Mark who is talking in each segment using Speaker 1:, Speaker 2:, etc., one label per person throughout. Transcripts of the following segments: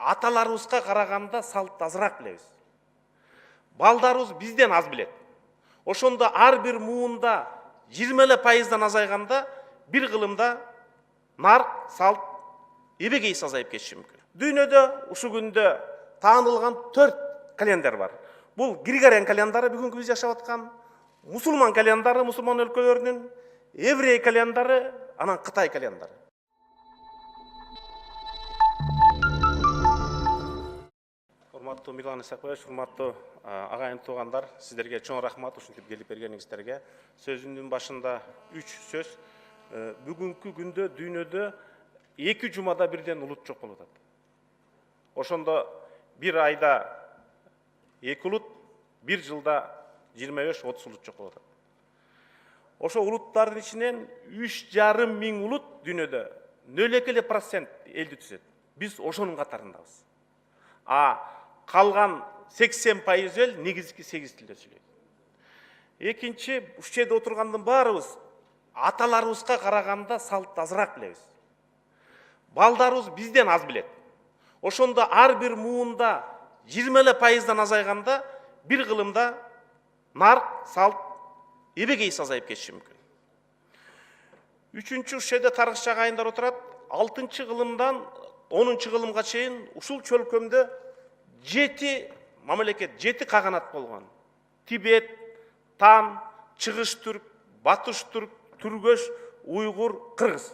Speaker 1: аталарыбызга караганда салт азыраак билебиз. Балдарыбыз бизден аз билет. Ошондо ар бир муунда 20% азайганда бир кылымда нарк, салт эбегейси азайып кетиши мүмкүн. Дүйнөдө ушул күндө таанылган 4 календар бар. Бул Григориан календары, бүгүнкү биз жашап аткан, мусулман календары, мусулман өлкөлөрүнүн, еврей календары, анан Кытай календары. Урматтуу Мирлан Исакович, урматтуу агайын туугандар, сиздерге чоң рахмат ушинтип келип бергениңиздерге. Сөзүмдүн башында 3 сөз. Бүгүнкү күндө дүйнөдө 2 жумада бирден улут жок болуп атат. Ошондо бир айда 2 улут, бир жылда 25-30 улут жок болуп атат. Ошо улуттардын ичинен 3,5 миң улут дүйнөдө 0,2% элди түзөт. Биз ошонун катарындабыз. Калган 80% эл негизги 8 тилде сүйлөйт. Экинчи, ушул жерде отургандын баарыбыз аталарыбызга караганда салт азыраак билебиз. Балдарыбыз бизден аз билет. Ошондо ар бир муунда 20% азайганда бир кылымда нарк, салт эбегейси азайып кетиши мүмкүн. Үчүнчү, ушул жерде тарыхчы агайындар отурат. 6 кылымдан 10 кылымга чейин ушул чөлкөмдө 7 мамлекет, 7 каганат болгон. Тибет, Тан, Чыгыш түрк, Батыш түрк, Түргөш, Уйгур, Кыргыз.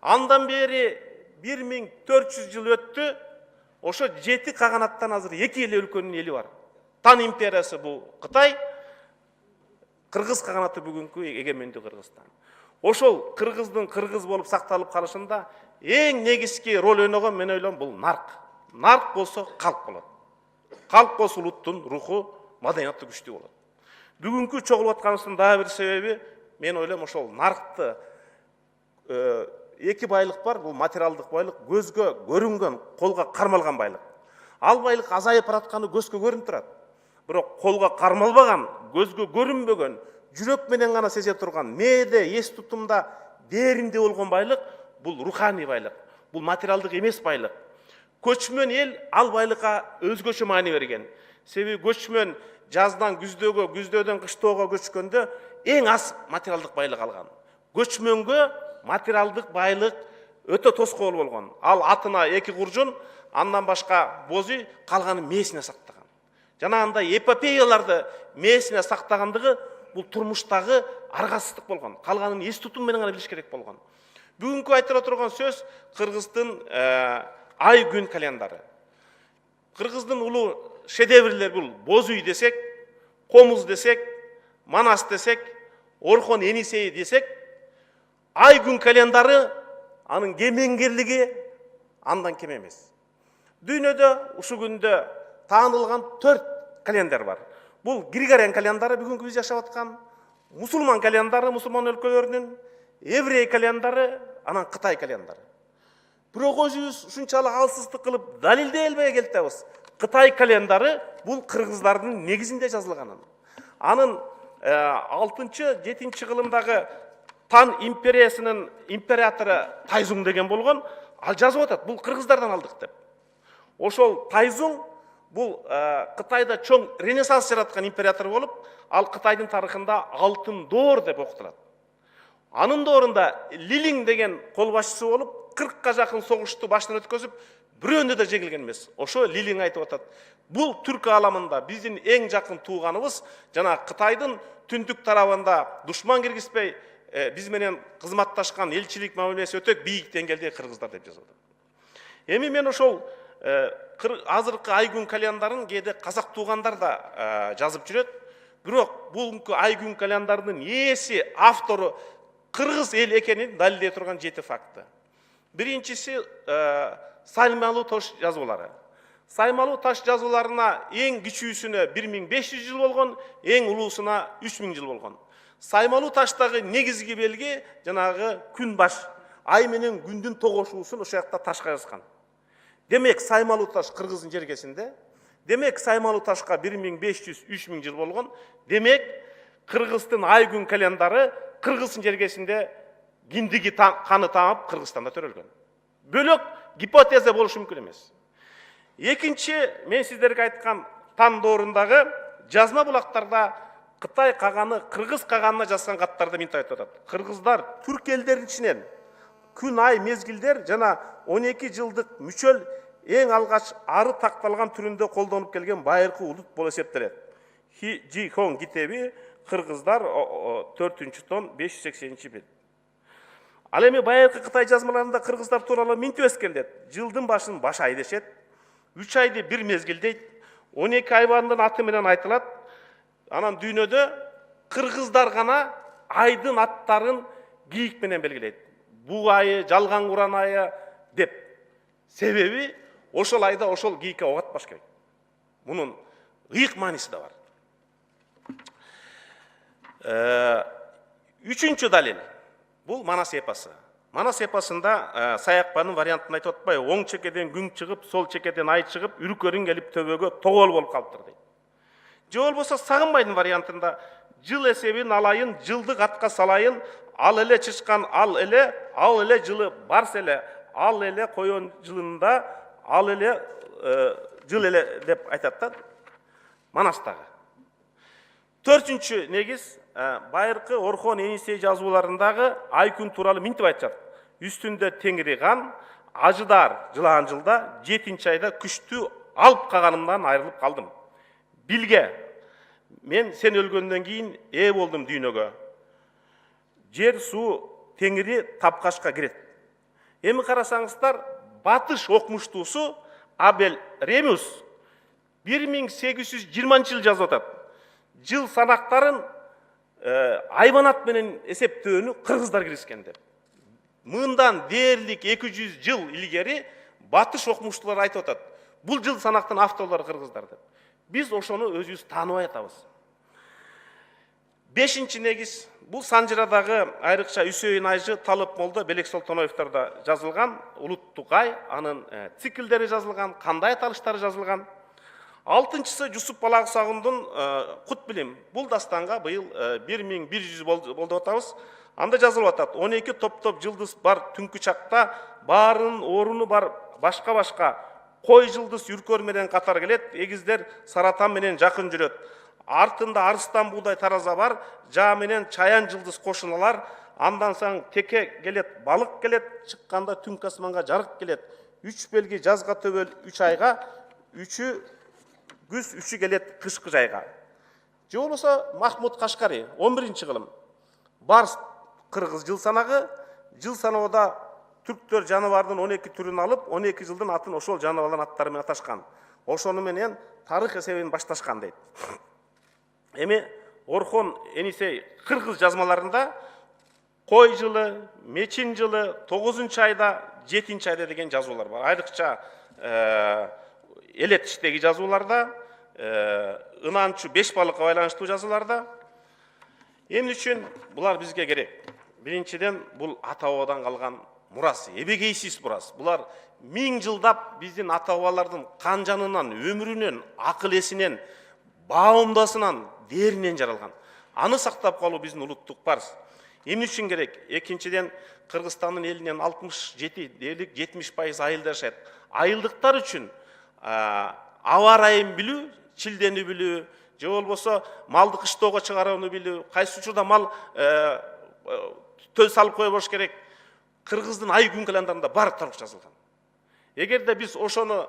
Speaker 1: Андан бери 1400 жыл өттү. Ошо 7 каганаттан азыр 2 эле өлкөнүн эли бар. Тан империясы бул Кытай, Кыргыз каганаты бүгүнкү эгемендүү Кыргызстан. Ошол кыргыздын кыргыз болуп сакталып калышында эң негизги роль ойногон, мен ойлойм, бул нарк. Нарк болсо калк болот. Калк болсо улуттун руху, маданияты күчтүү болот. Бүгүнкү чогулуп атканыбыздын дагы бир себеби, мен ойлойм, ошол наркты эки байлык бар, бул материалдык байлык, көзгө көрүнгөн, колго кармалган байлык. Ал байлык азайып баратканы көзгө көрүнүп турат. Бирок колго кармалбаган, көзгө көрүнбөгөн, жүрөк менен гана сезе турган, мээде, эс тутумда, дээринде болгон байлык бул руханий байлык. Бул материалдык эмес байлык. Көчмөн эл ал байлыкка өзгөчө маани берген. Себеби көчмөн жаздан күздөгө, күздөөдөн кыштоого көчкөндө эң аз материалдык байлык алган. Көчмөнгө материалдык байлык өтө тоскоол болгон. Ал атына 2 куржун, андан башка боз үй, калганын мээсине сактаган. Жанагындай эпопеяларды мээсине сактагандыгы бул турмуштагы аргасыздык болгон. Калганын эс тутум менен гана билиш керек болгон. Бүгүнкү айтыла турган сөз Кыргыздын ай күн календары. Кыргыздын улуу шедеврлер бул боз үй десек, комуз десек, манас десек, Орхон Енисей десек, ай күн календары анын кемеңгерлиги андан кем эмес. Дүйнөдө ушул күндө таанылган 4 календар бар. Бул Григориан календары, бүгүнкү биз жашап аткан, мусулман календары, мусулман өлкөлөрүнүн, еврей календары, анан Кытай календары. Бирок өзүбүз ушунчалык алсыздык кылып далилдей албай келатабыз. Кытай календары бул кыргыздардын негизинде жазылганын. Анын 6-7 кылымдагы Тан империясынын императору Тайзуң деген болгон, ал жазып атат, бул кыргыздардан алдык деп. Ошол Тайзуң бул Кытайда чоң ренессанс жараткан император болуп, ал Кытайдын тарыхында алтын доор деп окутулат. Анын доорунда Лилиң деген кол башчысы болуп, 40-ка жакын согушту башынан өткөзүп, бирөөндө да жеңилген эмес. Ошо Лилиң айтып атат. Бул түрк аламында биздин эң жакын тууганыбыз, жана Кытайдын түндүк тарабында душман киргизбей, биз менен кызматташкан элчилик мамилеси өтө бийик деңгээлде кыргыздар деп жазып атат. Эми мен ошол азыркы ай күн календарын кээде казак туугандар да жазып жүрөт. Бирок бүгүнкү ай күн календарынын ээси, автору кыргыз эл экенин далилдей турган 7 факты. Биринчиси Саймалуу таш жазуулары. Саймалуу таш жазууларына эң кичүүсүнө 1500 жыл болгон, эң улуусуна 3000 жыл болгон. Саймалуу таштагы негизги белги жанагы күн баш, ай менен күндүн тогошуусун ошол жакта ташка жазган. Демек Саймалуу таш Кыргыздын жергесинде, демек Саймалуу ташка 1500-3000 жыл болгон. Демек Кыргыздын ай күн календары Кыргыздын жергесинде киндиги каны таап Кыргызстанда төрөлгөн. Бөлөк гипотеза болушу мүмкүн эмес. Экинчи, мен сиздерге айткан тандоорундағы жазма булактарда Кытай каганы, Кыргыз каганына жазган каттарда мынтип айтып атат. Кыргыздар түрк элдеринин ичинен күн, ай, мезгилдер жана 12 жылдык мүчөл эң алгач ары такталган түрүндө колдонуп келген байыркы улут болуп эсептелет. Жи Хон китеби, Кыргыздар 4-том 580-бет. Ал эми байыркы Кытай жазмаларында кыргыздар тууралуу мынтип эскерилет. Жылдын башын баш ай дешет. 3 айды бир мезгил дейт. 12 айбандын аты менен айтылат. Анан дүйнөдө кыргыздар гана айдын аттарын кийик менен белгилейт. Бу айы, жалган куран айы деп. Себеби ошол айда ошол кийикке ок атпаш керек. Мунун ыйык мааниси да бар. Үчүнчү далил. Бул Манас эпосы. Манас эпосунда Саякбанын вариантын айтып атпайбы? Оң чекеден күн чыгып, сол чекеден ай чыгып, үркөрүң келип төбөгө тогол болуп калыптыр дейт. Же болбосо Сагынбайдын вариантында жыл эсебин алайын, жылдык атка салайын, ал эле чычкан, ал эле жылы барс эле, ал эле коён жылында, ал эле жыл эле деп айтат да Манастагы. Төртүнчү негиз байыркы Орхон Енисей жазууларындагы ай күн тууралуу мынтип айтышат. Үстүндө теңири кан, ажыдар жылаан жылда 7-нчи айда күчтүү алып каганымдан айрылып калдым. Билге, мен сен өлгөндөн кийин болдум дүйнөгө. Жер, суу, теңири тапкачка кирет. Эми карасаңыздар, батыш окумуштуусу Абель Ремиус 1820 жыл жазып атат. Жыл санактарын айбанат менен эсептөөнү кыргыздар киришкен деп. Мындан дээрлик 200 жыл илгери батыш окумуштуулар айтып атат. Бул жыл санактын авторлору кыргыздар деп. Биз ошону өзүбүз тааныбай атабыз. Бешинчи негиз, бул Санжырадагы айрыкча Үсөйүн Айжы, Талып Молдо, Белек Солтоноевтордо жазылган улуттук ай, анын циклдери жазылган, кандай аталыштары жазылган. Алтынчысы Жусуп Балагысагындын Кут билим. Бул дастанга быйыл 1100 болду деп атабыз. Анда жазылып атат. 12 топ-топ жылдыз бар түнкү чакта, баарынын оруну бар башка-башка кой жылдыз үркөр менен катар келет, эгиздер саратан менен жакын жүрөт. Артында арыстан буудай тараза бар, жаа менен чаян жылдыз кошуналар, андан соң теке келет, балык келет, чыкканда түнкү асманга жарык келет. 3 белги жазга төбөл 3 айга, 3-ү күз, 3-ү келет кышкы жайга. Же болбосо Махмуд Кашкари 11-кылым. Барс кыргыз жыл санагы, жыл саноодо түрктөр жаныбардын 12 түрүн алып, 12 жылдын атын ошол жаныбарлардын аттары менен аташкан. Ошону менен тарых эсебин башташкан дейт. Эми Орхон Енисей кыргыз жазмаларында кой жылы, мечин жылы, 9-нчы айда, 7-нчи айда деген жазуулар бар. Айрыкча элетиштеги жазууларда, ынанчу 5 балыкка байланыштуу жазууларда. Эмне үчүн булар бизге керек? Биринчиден, бул ата бабадан калган мурас, эбегейсиз мурас. Булар 1000 жылдап биздин ата бабалардын кан жанынан, өмүрүнөн, акыл эсинен, баамдасынан, деринен жаралган. Аны сактап калуу биздин улуттук парыз. Эмне үчүн керек? Экинчиден, Кыргызстандын элинен 67 дээрлик 70% айылда жашайт. Айылдыктар үчүн аба ырайын билүү, чилдени билүү, же болбосо малды кыштоого чыгарууну билүү, кайсы учурда мал төл салып кое болуш керек. Кыргыздын ай күн календарында бар толук жазылган. Эгерде биз ошону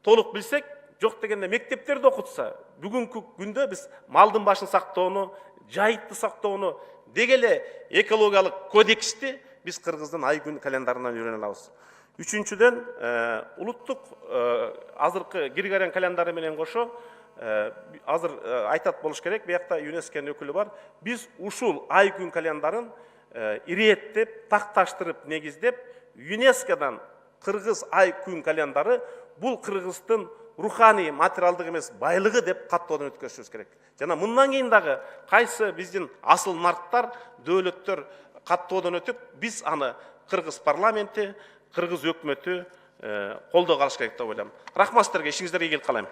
Speaker 1: толук билсек, жок дегенде мектептерде окутса, бүгүнкү күндө биз малдын башын сактоону, жайытты сактоону, деги эле экологиялык кодексти биз кыргыздын ай күн календарынан үйрөнө алабыз. Үчүнчүдөн, улуттук азыркы Григориан календары менен кошо азыр айтат болуш керек, биякта ЮНЕСКОнун өкүлү бар. Биз ушул ай күн календарын ирэттеп, такташтырып, негиздеп, ЮНЕСКОдан кыргыз ай күн календары бул кыргыздын руханий, материалдык эмес байлыгы деп каттоодон өткөрүшүбүз керек. Жана мындан кийин дагы кайсы биздин асыл нарттар, дөөлөттөр каттоодон өтүп, биз аны кыргыз парламенти, кыргыз өкмөтү колдоо калыш керек деп ойлойм. Рахмат сиздерге, ишиңиздерге ийгилик каалайм.